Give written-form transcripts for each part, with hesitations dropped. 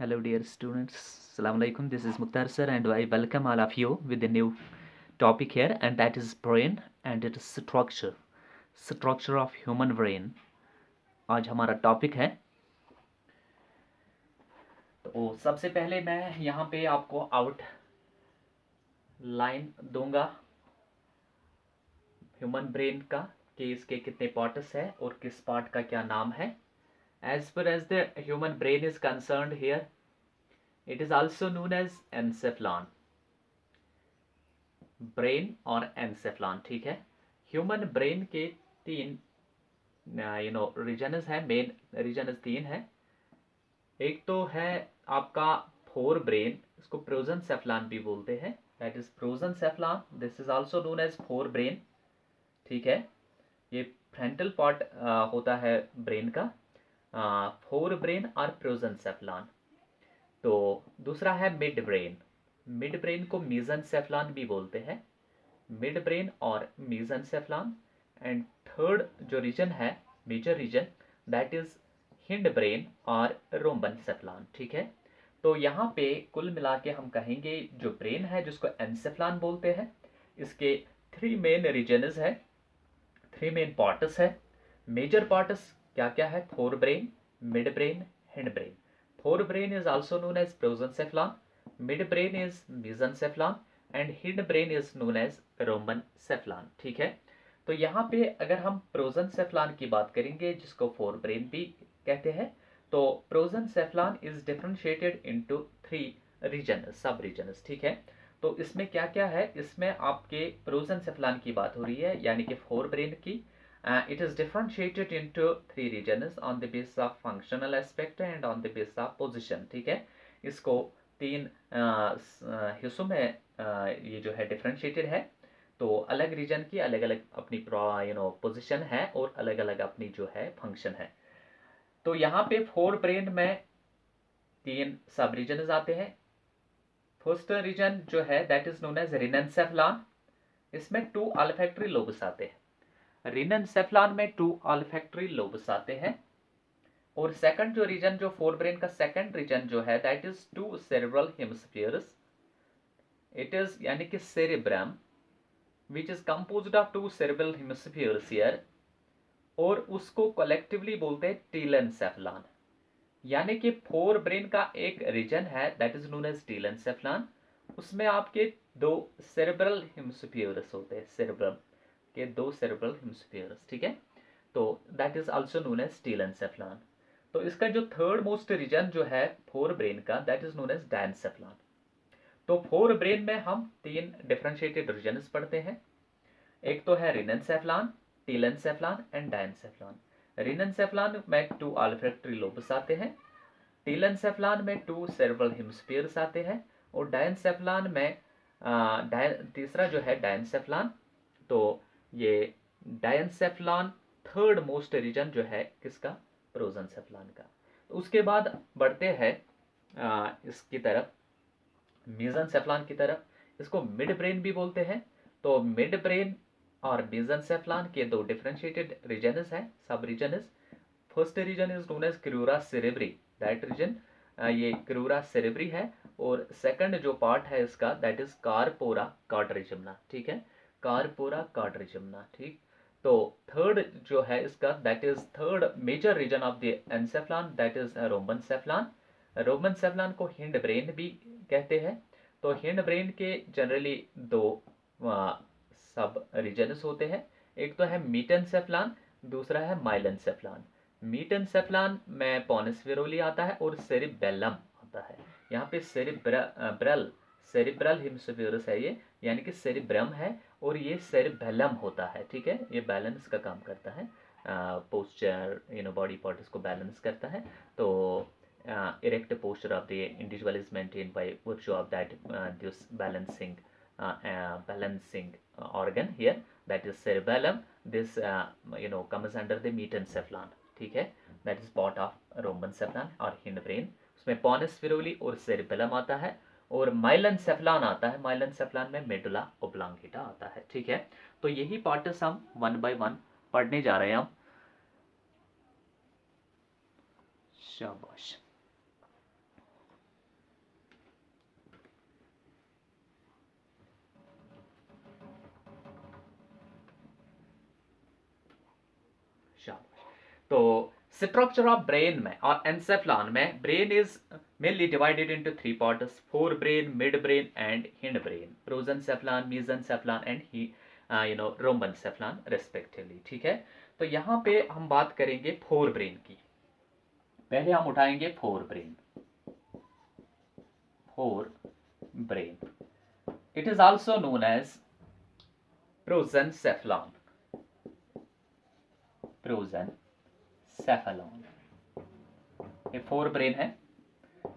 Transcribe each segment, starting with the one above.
Hello, dear students. Assalamu alaikum. This is Mukhtar sir, and I welcome all of you with a new topic here, and that is brain and its structure. Structure of human brain. आज हमारा topic है। तो सबसे पहले मैं यहाँ पे आपको आउटलाइन दूंगा ह्यूमन ब्रेन का कि इसके कितने पार्ट्स हैं और किस पार्ट का क्या नाम है। एज पर as the human brain is concerned here, it is also known as encephalon. Brain और एनसेफ्लॉन, ठीक है। ह्यूमन ब्रेन के तीन रीजनस है, मेन रीजनस तीन है। एक तो है आपका फोर ब्रेन, इसको प्रोजेंसेफ्लॉन भी बोलते हैं, that is prosencephalon. This is also known as forebrain, ठीक है। ये फ्रंटल पार्ट होता है ब्रेन का, फोर ब्रेन और प्रोजेंसेफ्लॉन। तो दूसरा है मिड ब्रेन। मिड ब्रेन को मीजनसेफ्लॉन भी बोलते हैं, मिड ब्रेन और मीजनसेफ्लॉन। एंड थर्ड जो रीजन है, major region, that is hindbrain और रोम्बनसेफ्लॉन, ठीक है। तो यहाँ पे कुल मिला के हम कहेंगे जो ब्रेन है जिसको एनसेफ्लॉन बोलते हैं, इसके थ्री मेन रीजन्स है, थ्री मेन पार्ट्स है। मेजर पार्ट्स क्या क्या है? Fore brain, mid brain, hindbrain. Fore brain is also known as prosencephalon, midbrain is mesencephalon and hind brain is known as rhombencephalon, ठीक है। तो यहाँ पे अगर हम प्रोजेंसेफ्लॉन की बात करेंगे जिसको फोर ब्रेन भी कहते हैं, तो prosencephalon is differentiated into three region, sub regions, ठीक है। तो इसमें क्या क्या है? इसमें आपके प्रोजेंसेफ्लॉन की बात हो रही है, यानी कि फोर ब्रेन की। It is differentiated into three regions on the basis of functional aspect and on the basis of position, ठीक है। इसको तीन हिस्सों में ये जो है डिफरेंशिएटेड है। तो अलग रीजन की अलग अलग अपनी पोजीशन है और अलग अलग अपनी जो है फंक्शन है। तो यहाँ पे फोर ब्रेन में तीन सब रीजन आते हैं। फर्स्ट रीजन जो है दैट इज नोन एज रिननसेफ्लॉन, इसमें टू ऑल्फैक्टरी लोब्स आते हैं। रिननसेफ्लॉन में टू ऑल्फैक्टरी लोब्स आते हैं। और सेकंड जो रीजन, जो फोर ब्रेन का सेकंड रीजन जो है that is two cerebral hemispheres, it is यानी कि cerebrum which is composed of two cerebral hemispheres here, और उसको कलेक्टिवली बोलते हैं टीलेनसेफ्लॉन। यानी कि फोर ब्रेन का एक रीजन है दैट इज नोन एज टीलेनसेफ्लॉन, उसमें आपके दो सेरेब्रल हेमिस्फीयर्स होते हैं, सेरेब्रम के दो सेरेब्रल हेमिस्फीयर्स, ठीक है। तो that is also known as telencephalon. तो इसका जो थर्ड मोस्ट रीजन जो है फोर ब्रेन का, that is known as diencephalon. तो फोर ब्रेन में हम तीन डिफरेंशिएटेड रीजन्स पढ़ते हैं। एक तो है रिननसेफ्लॉन, टीलेनसेफ्लॉन एंड डायनसेफ्लॉन। रिननसेफ्लॉन में टू ऑल्फैक्टरी लोब्स आते हैं, टीलेनसेफ्लॉन में टू सेरेब्रल हेमिस्फीयर्स आते हैं, और डायनसेफ्लॉन में तीसरा जो है डायनसेफ्लॉन। तो ये डायनसेफ्लॉन थर्ड मोस्ट रीजन जो है किसका? प्रोजेंसेफ्लॉन का। तो उसके बाद बढ़ते हैं इसकी तरफ, मीजनसेफ्लॉन की तरफ। इसको मिड ब्रेन भी बोलते हैं। तो मिड ब्रेन और मीजनसेफ्लॉन के दो डिफरेंशिएटेड रीजन्स हैं, सब regions. First region is known as crura cerebri, that region ये क्रूरा सेरेब्री है। और सेकंड जो पार्ट है इसका दैट इज कारपोरा क्वाड्रिजिम्ना, ठीक है, कारपोरा क्वाड्रिजिम्ना, ठीक। तो थर्ड जो है इसका that is third major region of the encephalon, that is rhombencephalon. Rhombencephalon को हिंड ब्रेन भी कहते हैं। तो हिंड ब्रेन के जनरली दो सब रीजन्स होते हैं, एक तो है मीटेनसेफ्लॉन, दूसरा है माइलेनसेफ्लॉन। मीटेनसेफ्लॉन में पॉनस विरोली आता है और सेरिबेलम आता है। यहाँ पे सेरिब्रल सेरिब्रल हेमिस्फीयर्स है ये, यानी कि सेरिब्रम है, और ये सेरिबेलम होता है, ठीक है। ये बैलेंस का काम करता है, पोस्चर बॉडी पार्ट्स को बैलेंस करता है। तो erect posture of the individual is maintained by virtue of that this balancing organ here, that is cerebellum. This comes under the metencephalon, ठीक है। दैट इज पार्ट ऑफ रोमनसेफ्लॉन और hind brain. उसमें पॉनस विरोली और cerebellum आता है, और माइलेनसेफ्लॉन आता है। माइलेनसेफ्लॉन में मेडुला ओब्लांगेटा आता है, ठीक है। तो यही पार्ट्स हम वन बाय वन पढ़ने जा रहे हैं हम। शाबाश। तो स्ट्रक्चर ऑफ ब्रेन में और एनसेफ्लॉन में, brain is mainly divided into 3 parts, fore brain, mid brain and hind brain, prosencephalon, mesencephalon and rhombencephalon respectively. ठीक है, तो यहाँ पे हम बात करेंगे फोर ब्रेन की। पहले हम उठाएंगे fore brain. Four brain, it is also known as prosencephalon. Prosencephalon, ये फोर ब्रेन है।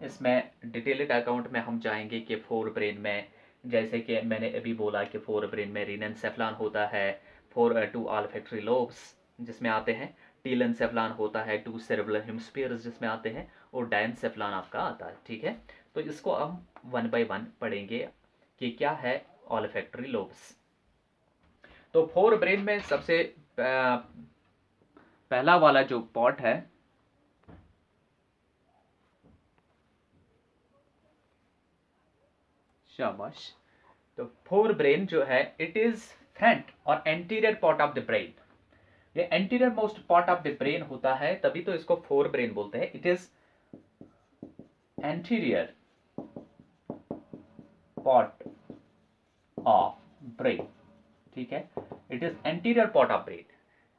इसमें डिटेल्ड अकाउंट में हम जाएंगे कि फोर ब्रेन में, जैसे कि मैंने अभी बोला कि फोर ब्रेन में रीनेंसेफ्लॉन होता है, टू ऑल्फैक्टरी लोब्स जिसमें आते हैं, टीलेंसेफ्लॉन होता है, टू सेरेब्रल हेमिस्फीयर्स जिसमें आते हैं, और डायंसेफ्लॉन आपका आता है। ठीक है, तो इसको हम वन बाय वन पढ़ेंगे कि क्या है ऑल्फैक्टरी लोब्स। तो फोर ब्रेन में सबसे पहला वाला जो पार्ट है, शाबाश, तो फोर ब्रेन जो है, इट इज फ्रंट और anterior part of the brain. ये anterior most part of the brain होता है, तभी तो इसको फोर ब्रेन बोलते हैं। It is anterior part of brain. ठीक है, it is anterior part of brain.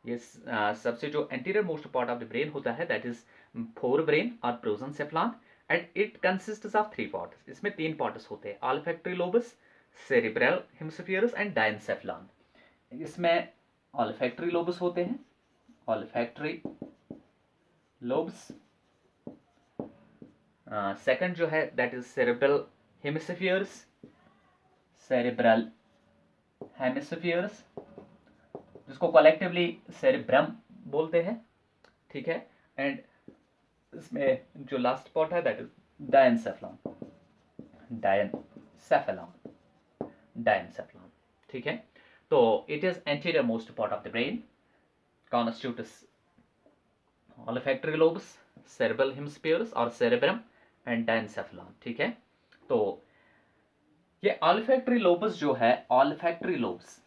ये सबसे जो anterior most part of the brain होता है, दैट इज फोर ब्रेन और prosencephalon, and it consists of 3 parts. इसमें 3 पार्ट्स होते हैं, ऑल्फैक्टरी लोबस, सेरिब्रल हेमिस्फीयर्स एंड डायंसेफ्लॉन। इसमें ऑल्फैक्टरी लोबस होते हैं, ऑल्फैक्टरी लोब्स। सेकंड जो है, that is cerebral hemispheres, cerebral hemispheres, जिसको कलेक्टिवली सेरिब्रम बोलते हैं। ठीक है, एंड इसमें जो लास्ट पार्ट है, दैट इज डायंसेफ्लॉन, डायंसेफ्लॉन, डायंसेफ्लॉन। ठीक है, तो it is anterior most part of the brain, constitutes olfactory lobes, cerebral hemispheres और cerebrum and diencephalon। ठीक है, तो ये olfactory lobes जो है, olfactory lobes,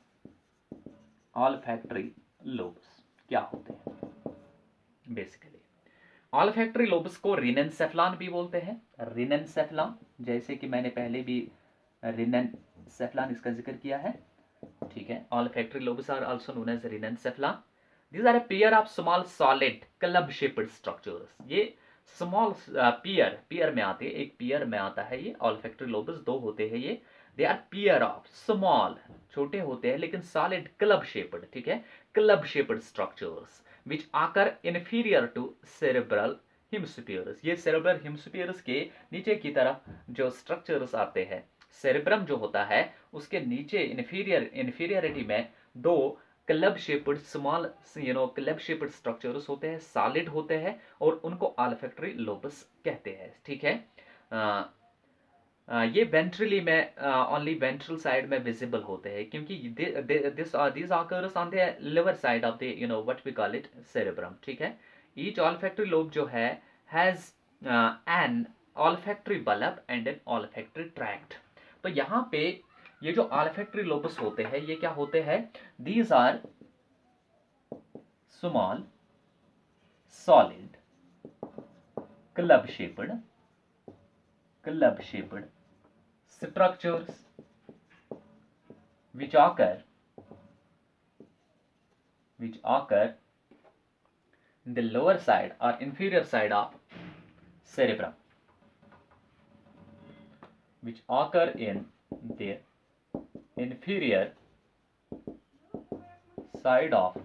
olfactory lobes क्या होते हैं बेसिकली? olfactory lobes को रिनेंसेफ्लॉन भी बोलते हैं, रिनेंसेफ्लॉन, जैसे कि मैंने पहले भी रिनेंसेफ्लॉन इसका जिक्र किया है। ठीक है, olfactory lobes are also known as रिनेंसेफ्लॉन। These are a pair of small solid club shaped structures। ये स्मॉल पियर में आते हैं, एक पियर में आता है ये olfactory lobes, दो होते हैं ये। They are pair of small, छोटे होते हैं लेकिन सॉलिड क्लब शेप्ड। ठीक है, क्लब शेप्ड स्ट्रक्चर्स विच आकर इन्फीरियर टू सेरेब्रल हेमिस्फीयर्स। ये सेरेब्रल हेमिस्फीयर्स के नीचे की तरफ जो स्ट्रक्चर्स आते हैं, सेरेब्रम जो होता है उसके नीचे इन्फीरियरिटी में दो club shaped small club shaped structures होते हैं, सॉलिड होते हैं, और उनको ऑल्फैक्टरी लोबस कहते हैं। ठीक है, ये वेंट्रली में ओनली वेंट्रल साइड में विजिबल होते हैं, क्योंकि this occurs on the lower side of the what we call it cerebrum. ठीक है, ईच ऑल्फैक्टरी लोब जो है has an olfactory bulb and an olfactory tract. तो यहाँ पे ये जो ऑल्फैक्टरी लोबस होते हैं, ये क्या होते हैं? These are small solid club shaped structures which occur in the lower side or inferior side of cerebrum, which occur in the inferior side of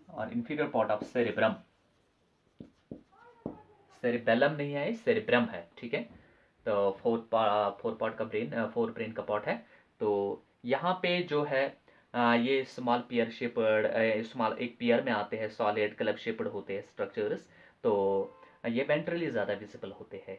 or inferior part of cerebrum। Cerebellum नहीं है, cerebrum है। ठीक है, तो four part का brain, fore brain का part है। तो यहाँ पे जो है ये स्मॉल पियर शेपर्ड, स्मॉल एक पियर में आते हैं, सॉलिड क्लब शेपर्ड होते हैं स्ट्रक्चर्स। तो ये वेंट्रली ज़्यादा विजिबल होते हैं।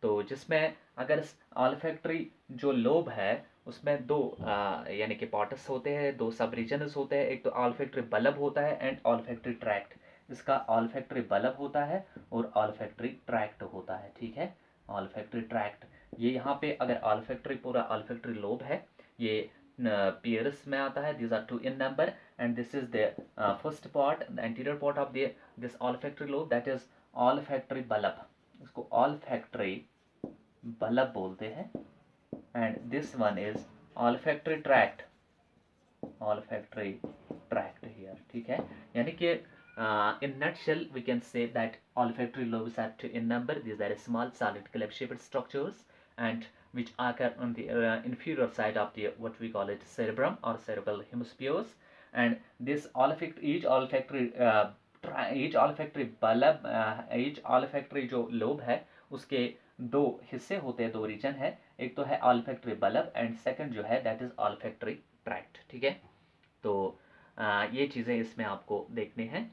तो जिसमें अगर ऑल्फैक्टरी जो लोब है उसमें दो यानी कि पार्ट्स होते हैं, दो सब रीजन्स होते हैं। एक तो ऑल्फैक्टरी बल्ब होता है एंड ऑल्फैक्टरी ट्रैक्ट। इसका ऑल्फैक्टरी बल्ब होता है और ऑल्फैक्टरी ट्रैक्ट होता है। ठीक है, ऑल्फैक्टरी ट्रैक्ट, ये यहाँ पे अगर ऑल्फैक्टरी पूरा ऑल्फैक्टरी लोब है, ये पेयर्स में आता है. These are two in number and this is the first part, the anterior part of the this olfactory lobe, that is olfactory bulb. इसको olfactory bulb बोलते हैं. And this one is olfactory tract. Olfactory tract here. ठीक है, यानी कि in nutshell we can say that olfactory lobes are two in number. These are small solid club-shaped structures and which occur on the inferior side of the what we call it cerebrum or cerebral hemispheres. And this each olfactory bulb, each olfactory जो lobe है उसके दो हिस्से होते हैं, दो reason है. एक तो है olfactory bulb एंड सेकंड जो है that is olfactory tract. ठीक है, तो ये चीज़ें इसमें आपको देखने हैं,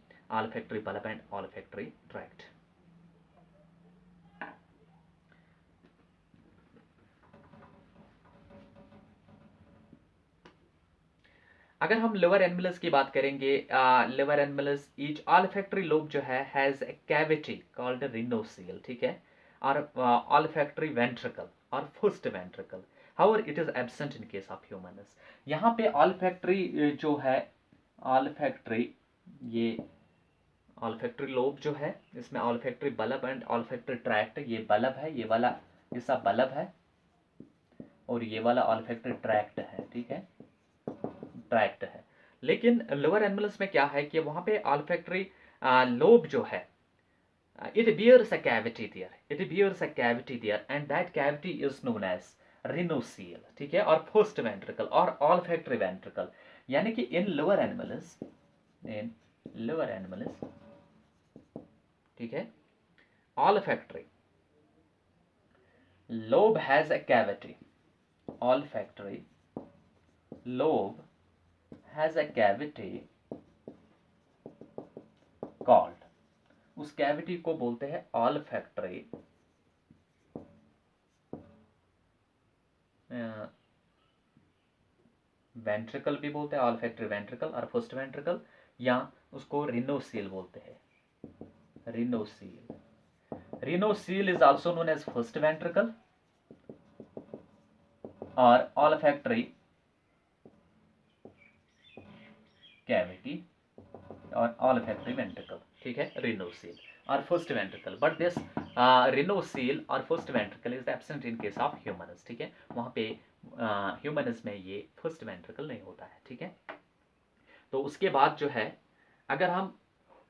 olfactory bulb and olfactory tract. अगर हम लोअर एनिमल्स की बात करेंगे, lower animals each olfactory lobe जो है हैज ए कैविटी कॉल्ड रिनोसील. ठीक है, और olfactory ventricle और first ventricle. However it is absent in case of humans. यहाँ पे olfactory जो है olfactory, ये olfactory लोब जो है इसमें olfactory bulb and olfactory tract, ये बल्ब है, ये वाला हिस्सा बल्ब है और ये वाला olfactory tract है. ठीक है, ट्रैक्ट है. लेकिन लोअर एनिमल्स में क्या है कि वहां पे olfactory लोब जो है it bears a cavity there and that cavity is known as rhinocele. ठीक है, और फर्स्ट वेंट्रिकल और olfactory ventricle. यानी कि इन लोअर एनिमल्स ठीक है, olfactory lobe has a cavity. Olfactory lobe has a cavity called, उस कैविटी को बोलते हैं olfactory वेंट्रिकल भी बोलते हैं, olfactory ventricle और फर्स्ट वेंट्रिकल, या उसको रिनोसील बोलते हैं. Rhinocoel is also known as first ventricle और olfactory कैविटी और olfactory ventricle. ठीक है, रिनोसील और first ventricle. But this rhinocoel और first ventricle is absent in case of humans. ठीक है, वहां पे ह्यूमन्स में ये फर्स्ट वेंट्रिकल नहीं होता है. ठीक है, तो उसके बाद जो है अगर हम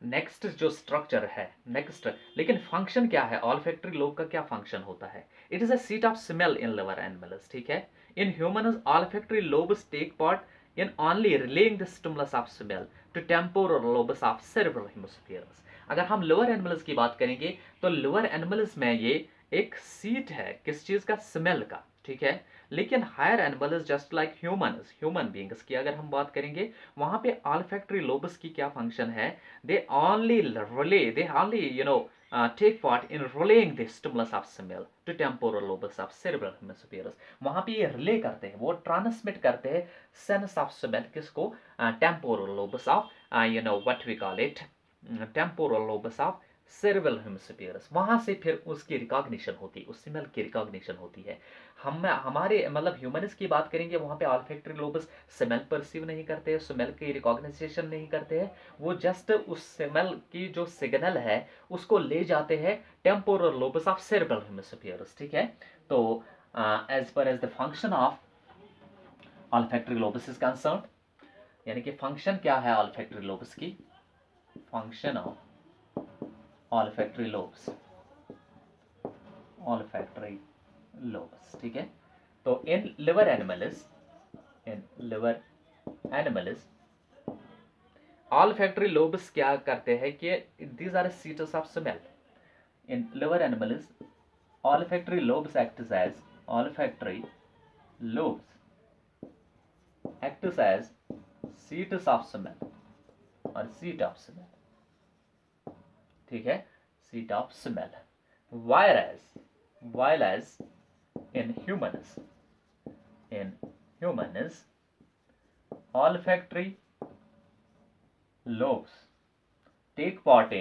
नेक्स्ट जो स्ट्रक्चर है नेक्स्ट, लेकिन फंक्शन क्या है, olfactory लोब का क्या फंक्शन होता है? It is a seat of smell in lower animals. ठीक है, in humans olfactory lobes take part in only relaying the stimulus of smell to temporal lobes of cerebral hemispheres. अगर हम lower animals की बात करेंगे तो लोअर एनिमल्स में ये एक सीट है किस चीज का, स्मेल का. ठीक है, लेकिन higher animals just like human beings की अगर हम बात करेंगे वहां पे olfactory lobes की क्या फंक्शन है, दे only take part in relaying the stimulus of smell to temporal lobes of cerebral hemispheres. वहां पे ये रिले करते हैं, वो ट्रांसमिट करते हैं सेंस ऑफ स्मेल किसको, temporal lobes of what we call it temporal lobes of cerebral hemispheres. वहां से फिर उसकी रिकॉग्निशन होती है, उस स्मेल की रिकॉग्निशन होती है. हम हमारे मतलब ह्यूमन्स की बात करेंगे वहां पे olfactory lobes स्मेल परसीव नहीं करते, स्मेल की रिकॉग्निशन नहीं करते हैं, वो जस्ट उस स्मेल की जो सिग्नल है उसको ले जाते हैं temporal lobes of cerebral hemispheres. ठीक है, तो एज पर as the function of olfactory lobes is concern, यानी कि फंक्शन क्या है olfactory lobes की, फंक्शन ऑफ olfactory lobes ठीक है, तो in lower animals olfactory lobes क्या करते हैं कि these are seats of smell. In liver animals olfactory lobes acts as seats of smell और seat of smell. ठीक है, seat of smell. Whereas in humans olfactory lobes take part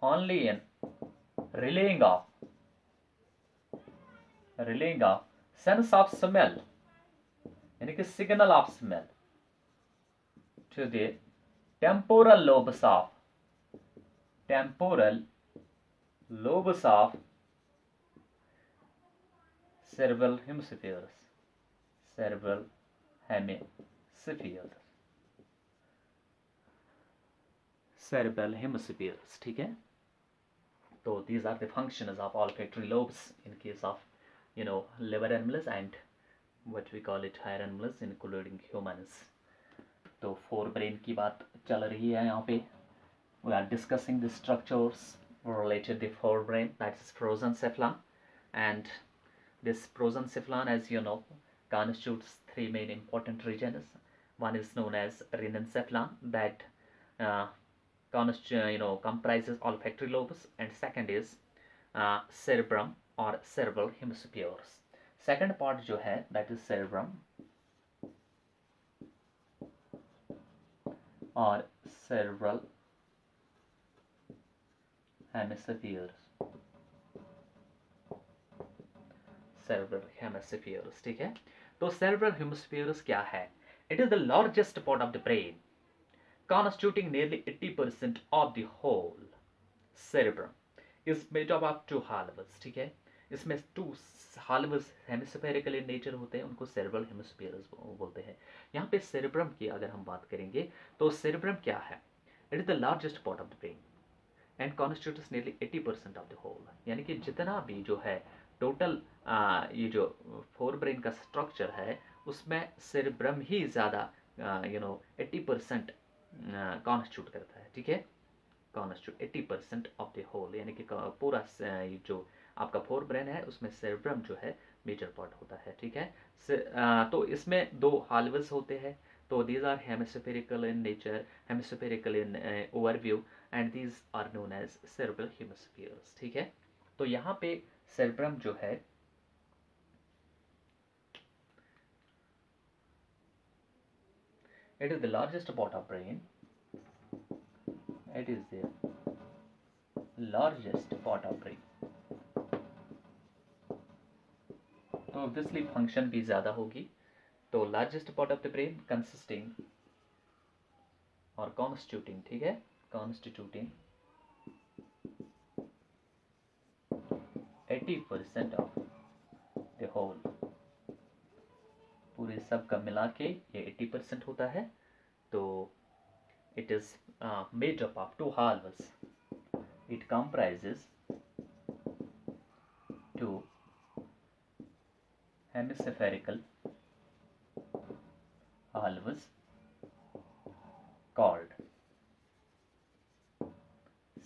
only in relaying of sense of smell यानी कि signal of smell to the temporal lobes of cerebral hemispheres cerebral hemispheres cerebral hemispheres ठीक है. So these are the functions of olfactory lobes in case of liver animals and what we call it higher animals including humans. तो forebrain की बात चल रही है यहाँ पे. We are discussing the structures related to the forebrain, that is prosencephalon, and this prosencephalon, as you know, constitutes three main important regions. One is known as rhinencephalon, that uh, comprises olfactory lobes, and second is cerebrum or cerebral hemispheres. Second part जो है that is cerebrum or cerebral hemispheres. Cerebral hemispheres ठीक है. तो cerebral hemispheres क्या है? It is the largest part of the brain, constituting nearly 80% of the whole. Cerebrum is made up of two halves ठीक है. इसमें two halves hemispherical in nature होते हैं, उनको cerebral hemispheres बोलते हैं. यहाँ पे cerebrum की अगर हम बात करेंगे तो cerebrum क्या है? It is the largest part of the brain and constitutes nearly 80% of the whole. यानी कि जितना भी जो है टोटल ये जो फोर ब्रेन का स्ट्रक्चर है उसमें सेरेब्रम ही ज़्यादा 80% कॉन्स्टिट्यूट करता है ठीक है. कॉन्स्टिट्यूट 80% ऑफ द होल यानी कि पूरा ये जो आपका फोर ब्रेन है उसमें सेरेब्रम जो है मेजर पार्ट होता है ठीक है. तो इसमें दो हाल्व्स होते हैं. तो these are hemispherical in nature, hemispherical in overview, and these are known as cerebral hemispheres ठीक है. तो यहाँ पे cerebrum जो है it is the largest part of brain. It is the largest part of brain. तो obviously function भी ज़्यादा होगी. तो largest part of the brain consisting or constituting ठीक है, constituting 80% of the whole. पूरे सब का मिला के ये 80% होता है. तो it is made up of two halves. It comprises two hemispherical halves called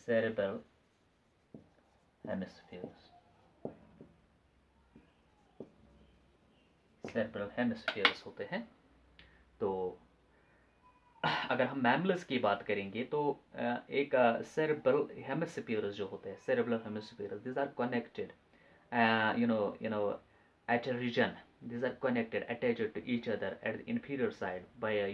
cerebral hemispheres. cerebral hemispheres होते हैं. तो अगर हम मैमल्स की बात करेंगे तो एक cerebral hemispheres जो होते हैं cerebral hemispheres, these are connected at a region. These are connected, attached to each other at the inferior side by a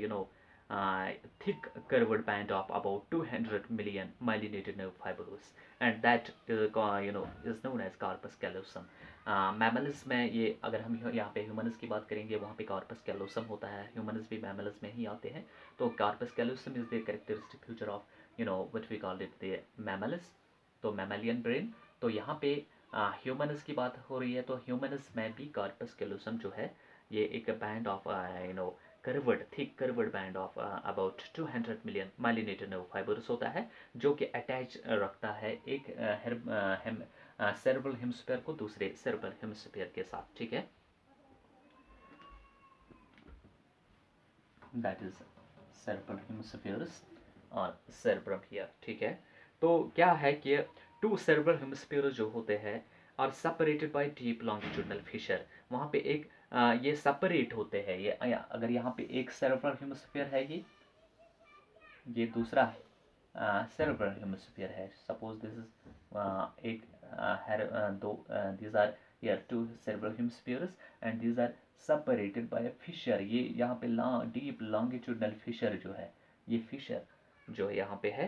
thick curved band of about 200 million myelinated nerve fibers, and that is known as corpus callosum. Mammals में ये अगर हम यहाँ पे humans की बात करेंगे वहाँ पे कॉर्पस कैलोसम होता है. ह्यूमन्स भी मैमल्स में ही आते हैं. तो corpus callosum is the characteristic feature of what we call it the mammals. तो मैमलियन ब्रेन. तो यहाँ पे ह्यूमन्स की बात हो रही है तो ह्यूमन्स में भी कॉर्पस कैलोसम जो है ये एक band of thick curved band of about 200 million myelinated nerve fibres होता है जो कि अटैच रखता है एक सेरेब्रल हेमिस्फीयर को दूसरे सेरेब्रल हेमिस्फीयर के साथ ठीक है. दैट इज सेरेब्रल हेमिस्फीयर्स और सेरेब्रम हियर ठीक है. तो क्या है कि टू सेरेब्रल हेमिस्फीयर्स जो होते हैं और separated by deep longitudinal fissure. वहाँ पे एक ये सेपरेट होते हैं. ये अगर यहाँ पे एक सेरेब्रल हेमिस्फीयर है ये दूसरा सेरेब्रल हेमिस्फीयर है. सपोज दिस इज एक दो these are here two cerebral hemispheres and these are separated by a fissure. ये यहाँ पे डीप लॉन्गिट्यूडनल फिशर जो है ये फिशर जो यहाँ पे है.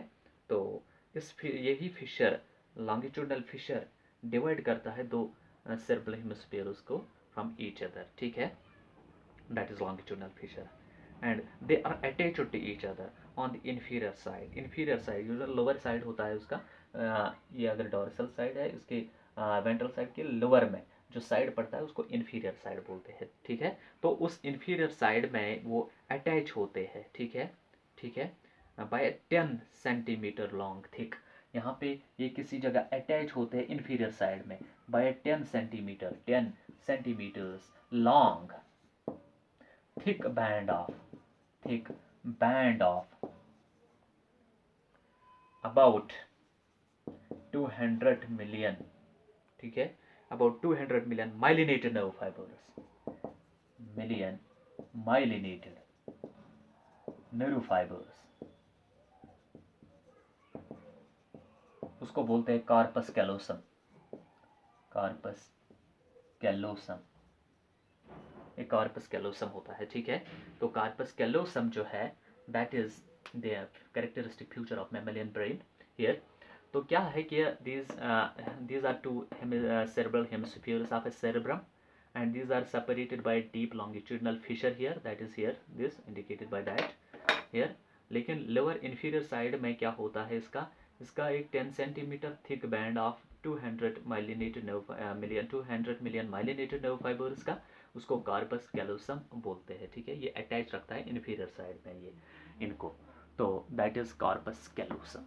तो इस यही फिशर लॉन्गिट्यूडनल फिशर डिवाइड करता है दो सेरेब्रल हेमिस्फीयर्स को. फ्रॉम ईच अदर, ठीक है, that is longitudinal fissure, and they are attached to each other on the inferior side. Inferior side जो लोअर साइड होता है उसका, ये अगर डोर्सल साइड है, इसके वेंट्रल साइड के लोअर में जो साइड पड़ता है उसको इन्फीरियर साइड बोलते हैं, ठीक है। तो उस इन्फीरियर साइड में वो अटैच होते हैं, ठीक है, ठीक है, बाय 10 सेंटीमीटर लॉन्ग थिक। यहाँ पे ये किसी जगह अटैच होते हैं इन्फीरियर साइड में by 10 centimetre, 10 centimetres long thick band of thick band of about 200 million, ठीक है, about 200 million myelinated nerve fibers, million myelinated nerve fibers, उसको बोलते हैं कार्पस कैलोसम, कार्पस कैलोसम, एक कार्पस कैलोसम होता है, ठीक है। तो कार्पस कैलोसम जो है that is the characteristic feature of mammalian brain here. तो क्या है कि these are two cerebral hemispheres of a cerebrum, and these are separated by a deep longitudinal fissure here, that is here, this indicated by that here। लेकिन lower inferior side में क्या होता है इसका, इसका एक 10 centimetre thick band of 200 myelinated nerve million 200 million myelinated nerve fibres का, उसको कार्पस कैलोसम बोलते हैं, ठीक है। ये अटैच रखता है इन्फीरियर साइड में ये इनको, तो दैट इज कार्पस कैलोसम।